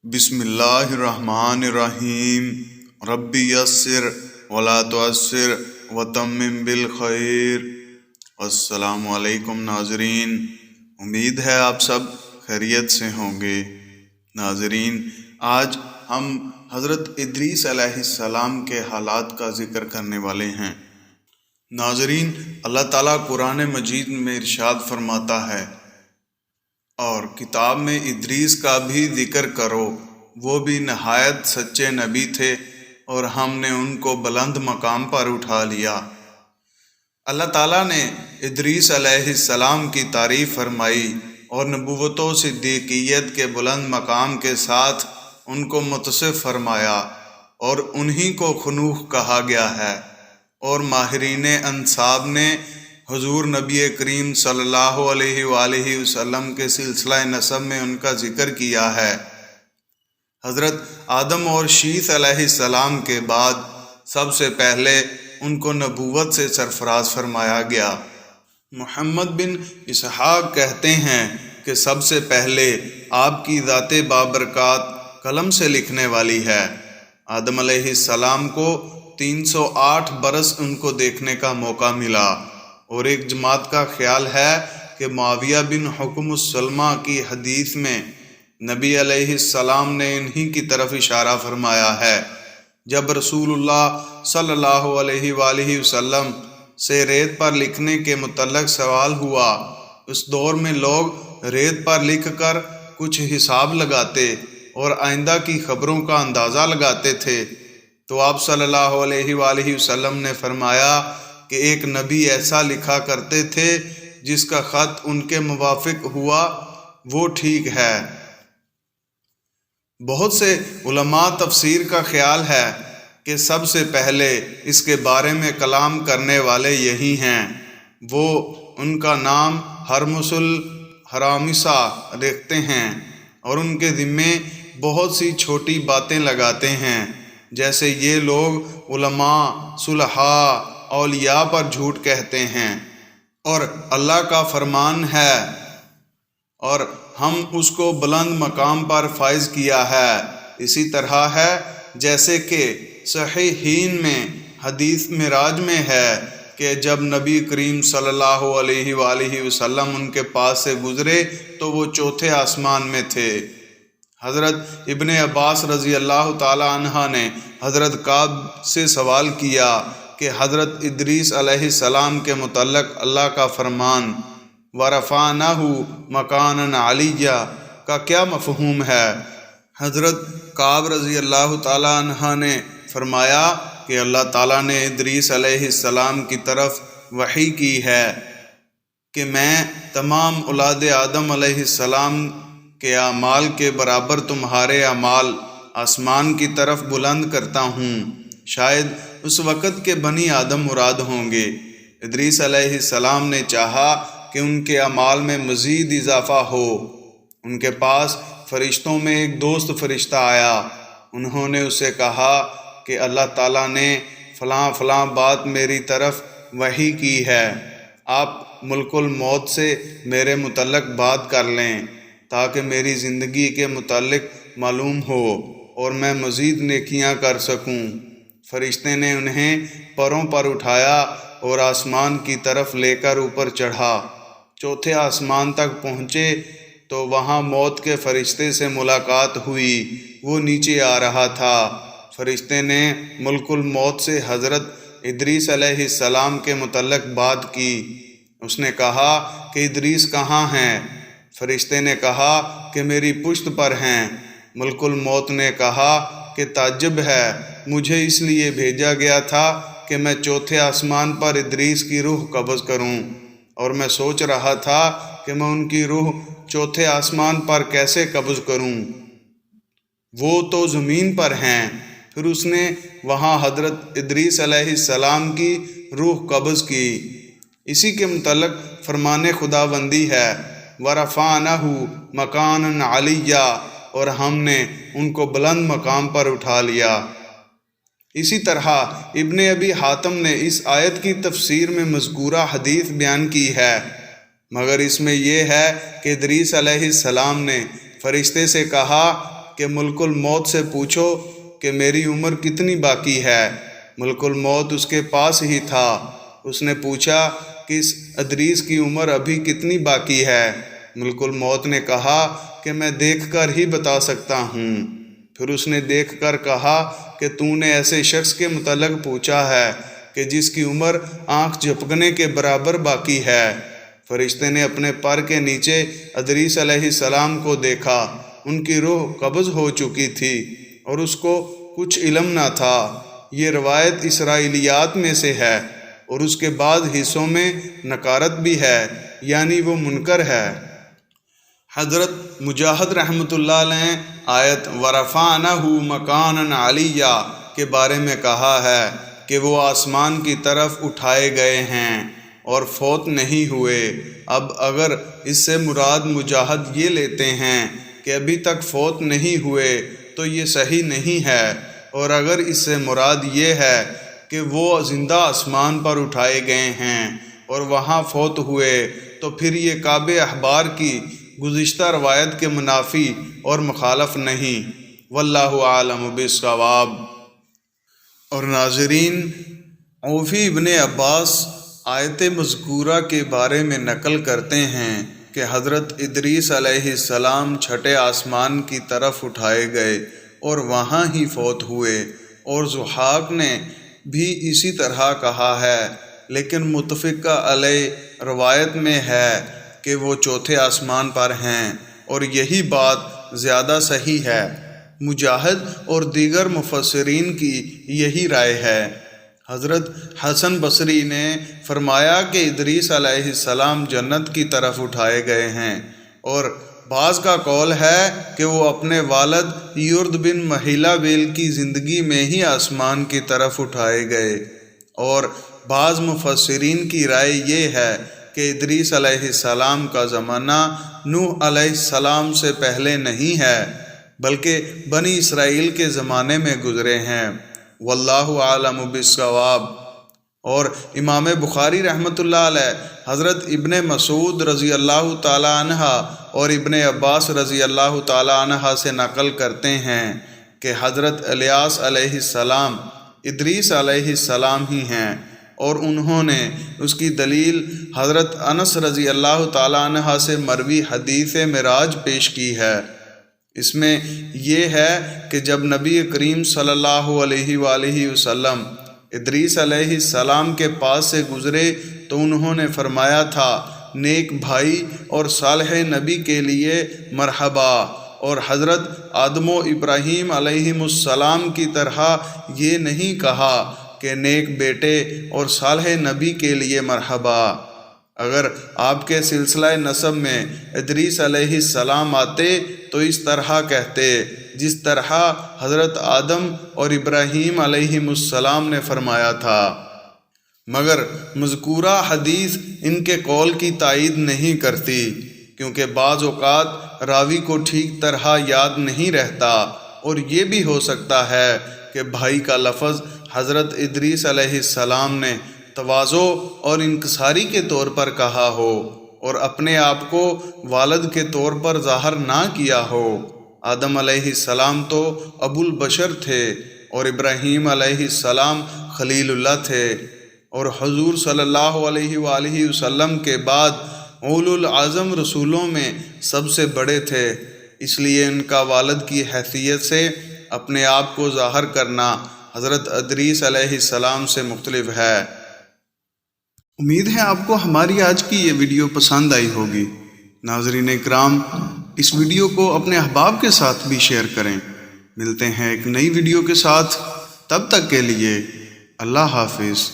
بسم اللہ الرحمن الرحیم ربی یسر ولا تعسر وتمم بالخیر۔ السلام علیکم ناظرین، امید ہے آپ سب خیریت سے ہوں گے۔ ناظرین، آج ہم حضرت ادریس علیہ السلام کے حالات کا ذکر کرنے والے ہیں۔ ناظرین، اللہ تعالیٰ قرآن مجید میں ارشاد فرماتا ہے، اور کتاب میں ادریس کا بھی ذکر کرو، وہ بھی نہایت سچے نبی تھے اور ہم نے ان کو بلند مقام پر اٹھا لیا۔ اللہ تعالیٰ نے ادریس علیہ السلام کی تعریف فرمائی اور نبوت و صدیقیت کے بلند مقام کے ساتھ ان کو متصف فرمایا، اور انہی کو خنوخ کہا گیا ہے۔ اور ماہرین انساب نے حضور نبی کریم صلی اللہ علیہ وآلہ وسلم کے سلسلہ نسب میں ان کا ذکر کیا ہے۔ حضرت آدم اور شیث علیہ السلام کے بعد سب سے پہلے ان کو نبوت سے سرفراز فرمایا گیا۔ محمد بن اسحاق کہتے ہیں کہ سب سے پہلے آپ کی ذات بابرکات قلم سے لکھنے والی ہے۔ آدم علیہ السلام کو 308 برس ان کو دیکھنے کا موقع ملا، اور ایک جماعت کا خیال ہے کہ معاویہ بن حکم السلمہ کی حدیث میں نبی علیہ السلام نے انہی کی طرف اشارہ فرمایا ہے۔ جب رسول اللہ صلی اللہ علیہ وآلہ وسلم سے ریت پر لکھنے کے متعلق سوال ہوا، اس دور میں لوگ ریت پر لکھ کر کچھ حساب لگاتے اور آئندہ کی خبروں کا اندازہ لگاتے تھے، تو آپ صلی اللہ علیہ وآلہ وسلم نے فرمایا کہ ایک نبی ایسا لکھا کرتے تھے جس کا خط ان کے موافق ہوا، وہ ٹھیک ہے۔ بہت سے علماء تفسیر کا خیال ہے کہ سب سے پہلے اس کے بارے میں کلام کرنے والے یہی ہیں۔ وہ ان کا نام ہرمس الحرامسہ رکھتے ہیں اور ان کے ذمے بہت سی چھوٹی باتیں لگاتے ہیں، جیسے یہ لوگ علماء، صلحاء، اولیاء پر جھوٹ کہتے ہیں اور اللہ کا فرمان ہے، اور ہم اس کو بلند مقام پر فائز کیا ہے۔ اسی طرح ہے جیسے کہ صحیحین میں حدیث معراج میں ہے کہ جب نبی کریم صلی اللہ علیہ وآلہ وسلم ان کے پاس سے گزرے تو وہ چوتھے آسمان میں تھے۔ حضرت ابن عباس رضی اللہ تعالی عنہ نے حضرت کعب سے سوال کیا کہ حضرت ادریس علیہ السلام کے متعلق اللہ کا فرمان وَرَفَعْنَاهُ مَكَانًا عَلِيًّا کا کیا مفہوم ہے؟ حضرت کعب رضی اللہ تعالی عنہ نے فرمایا کہ اللہ تعالیٰ نے ادریس علیہ السلام کی طرف وحی کی ہے کہ میں تمام اولاد آدم علیہ السلام کے اعمال کے برابر تمہارے اعمال آسمان کی طرف بلند کرتا ہوں۔ شاید اس وقت کے بنی آدم مراد ہوں گے۔ ادریس علیہ السلام نے چاہا کہ ان کے اعمال میں مزید اضافہ ہو۔ ان کے پاس فرشتوں میں ایک دوست فرشتہ آیا۔ انہوں نے اسے کہا کہ اللہ تعالیٰ نے فلاں فلاں بات میری طرف وحی کی ہے، آپ ملک الموت سے میرے متعلق بات کر لیں تاکہ میری زندگی کے متعلق معلوم ہو اور میں مزید نیکیاں کر سکوں۔ فرشتے نے انہیں پروں پر اٹھایا اور آسمان کی طرف لے کر اوپر چڑھا۔ چوتھے آسمان تک پہنچے تو وہاں موت کے فرشتے سے ملاقات ہوئی۔ وہ نیچے آ رہا تھا۔ فرشتے نے ملک الموت سے حضرت ادریس علیہ السلام کے متعلق بات کی۔ اس نے کہا کہ ادریس کہاں ہیں؟ فرشتے نے کہا کہ میری پشت پر ہیں۔ ملک الموت نے کہا کہ تعجب ہے، مجھے اس لیے بھیجا گیا تھا کہ میں چوتھے آسمان پر ادریس کی روح قبض کروں، اور میں سوچ رہا تھا کہ میں ان کی روح چوتھے آسمان پر کیسے قبض کروں، وہ تو زمین پر ہیں۔ پھر اس نے وہاں حضرت ادریس علیہ السلام کی روح قبض کی۔ اسی کے متعلق فرمان خداوندی ہے وَرَفَعْنَاهُ مَكَانًا عَلِيًّا، اور ہم نے ان کو بلند مقام پر اٹھا لیا۔ اسی طرح ابن ابی حاتم نے اس آیت کی تفسیر میں مذکورہ حدیث بیان کی ہے، مگر اس میں یہ ہے کہ ادریس علیہ السلام نے فرشتے سے کہا کہ ملک الموت سے پوچھو کہ میری عمر کتنی باقی ہے۔ ملک الموت اس کے پاس ہی تھا۔ اس نے پوچھا کہ اس ادریس کی عمر ابھی کتنی باقی ہے؟ ملک الموت نے کہا کہ میں دیکھ کر ہی بتا سکتا ہوں۔ پھر اس نے دیکھ کر کہا کہ تو نے ایسے شخص کے متعلق پوچھا ہے کہ جس کی عمر آنکھ جھپکنے کے برابر باقی ہے۔ فرشتے نے اپنے پر کے نیچے ادریس علیہ السلام کو دیکھا۔ ان کی روح قبض ہو چکی تھی اور اس کو کچھ علم نہ تھا۔ یہ روایت اسرائیلیات میں سے ہے اور اس کے بعد حصوں میں نکارت بھی ہے، یعنی وہ منکر ہے۔ حضرت مجاہد رحمۃ اللہ علیہ آیت وَرَفَعْنَهُ مَكَانًا عَلِيًّا کے بارے میں کہا ہے کہ وہ آسمان کی طرف اٹھائے گئے ہیں اور فوت نہیں ہوئے۔ اب اگر اس سے مراد مجاہد یہ لیتے ہیں کہ ابھی تک فوت نہیں ہوئے تو یہ صحیح نہیں ہے، اور اگر اس سے مراد یہ ہے کہ وہ زندہ آسمان پر اٹھائے گئے ہیں اور وہاں فوت ہوئے تو پھر یہ کعب احبار کی گزشتہ روایت کے منافی اور مخالف نہیں۔ واللہ عالم بالصواب۔ اور ناظرین، عوفی ابن عباس آیت مذکورہ کے بارے میں نقل کرتے ہیں کہ حضرت ادریس علیہ السلام چھٹے آسمان کی طرف اٹھائے گئے اور وہاں ہی فوت ہوئے، اور ضحاک نے بھی اسی طرح کہا ہے، لیکن متفقہ علیہ روایت میں ہے کہ وہ چوتھے آسمان پر ہیں، اور یہی بات زیادہ صحیح ہے۔ مجاہد اور دیگر مفسرین کی یہی رائے ہے۔ حضرت حسن بصری نے فرمایا کہ ادریس علیہ السلام جنت کی طرف اٹھائے گئے ہیں، اور بعض کا قول ہے کہ وہ اپنے والد یرد بن محیلہ بیل کی زندگی میں ہی آسمان کی طرف اٹھائے گئے، اور بعض مفسرین کی رائے یہ ہے کہ ادریس علیہ السلام کا زمانہ نوح علیہ السلام سے پہلے نہیں ہے بلکہ بنی اسرائیل کے زمانے میں گزرے ہیں۔ واللہ عالم بالصواب۔ اور امام بخاری رحمۃ اللہ علیہ حضرت ابن مسعود رضی اللہ تعالیٰ عنہ اور ابن عباس رضی اللہ تعالیٰ عنہ سے نقل کرتے ہیں کہ حضرت الیاس علیہ السلام ادریس علیہ السلام ہی ہیں، اور انہوں نے اس کی دلیل حضرت انس رضی اللہ تعالیٰ عنہ سے مروی حدیث معراج پیش کی ہے۔ اس میں یہ ہے کہ جب نبی کریم صلی اللہ علیہ وآلہ وسلم ادریس علیہ السلام کے پاس سے گزرے تو انہوں نے فرمایا تھا، نیک بھائی اور صالح نبی کے لیے مرحبا، اور حضرت آدم و ابراہیم علیہم السلام کی طرح یہ نہیں کہا کہ نیک بیٹے اور صالح نبی کے لیے مرحبا۔ اگر آپ کے سلسلہ نسب میں ادریس علیہ السلام آتے تو اس طرح کہتے جس طرح حضرت آدم اور ابراہیم علیہم السلام نے فرمایا تھا، مگر مذکورہ حدیث ان کے قول کی تائید نہیں کرتی، کیونکہ بعض اوقات راوی کو ٹھیک طرح یاد نہیں رہتا، اور یہ بھی ہو سکتا ہے کہ بھائی کا لفظ حضرت ادریس علیہ السلام نے تواضع اور انکساری کے طور پر کہا ہو اور اپنے آپ کو والد کے طور پر ظاہر نہ کیا ہو۔ آدم علیہ السلام تو ابو البشر تھے اور ابراہیم علیہ السلام خلیل اللہ تھے، اور حضور صلی اللہ علیہ وآلہ وسلم کے بعد اولو العزم رسولوں میں سب سے بڑے تھے، اس لیے ان کا والد کی حیثیت سے اپنے آپ کو ظاہر کرنا حضرت ادریس علیہ السلام سے مختلف ہے۔ امید ہے آپ کو ہماری آج کی یہ ویڈیو پسند آئی ہوگی۔ ناظرین اکرام، اس ویڈیو کو اپنے احباب کے ساتھ بھی شیئر کریں۔ ملتے ہیں ایک نئی ویڈیو کے ساتھ، تب تک کے لیے اللہ حافظ۔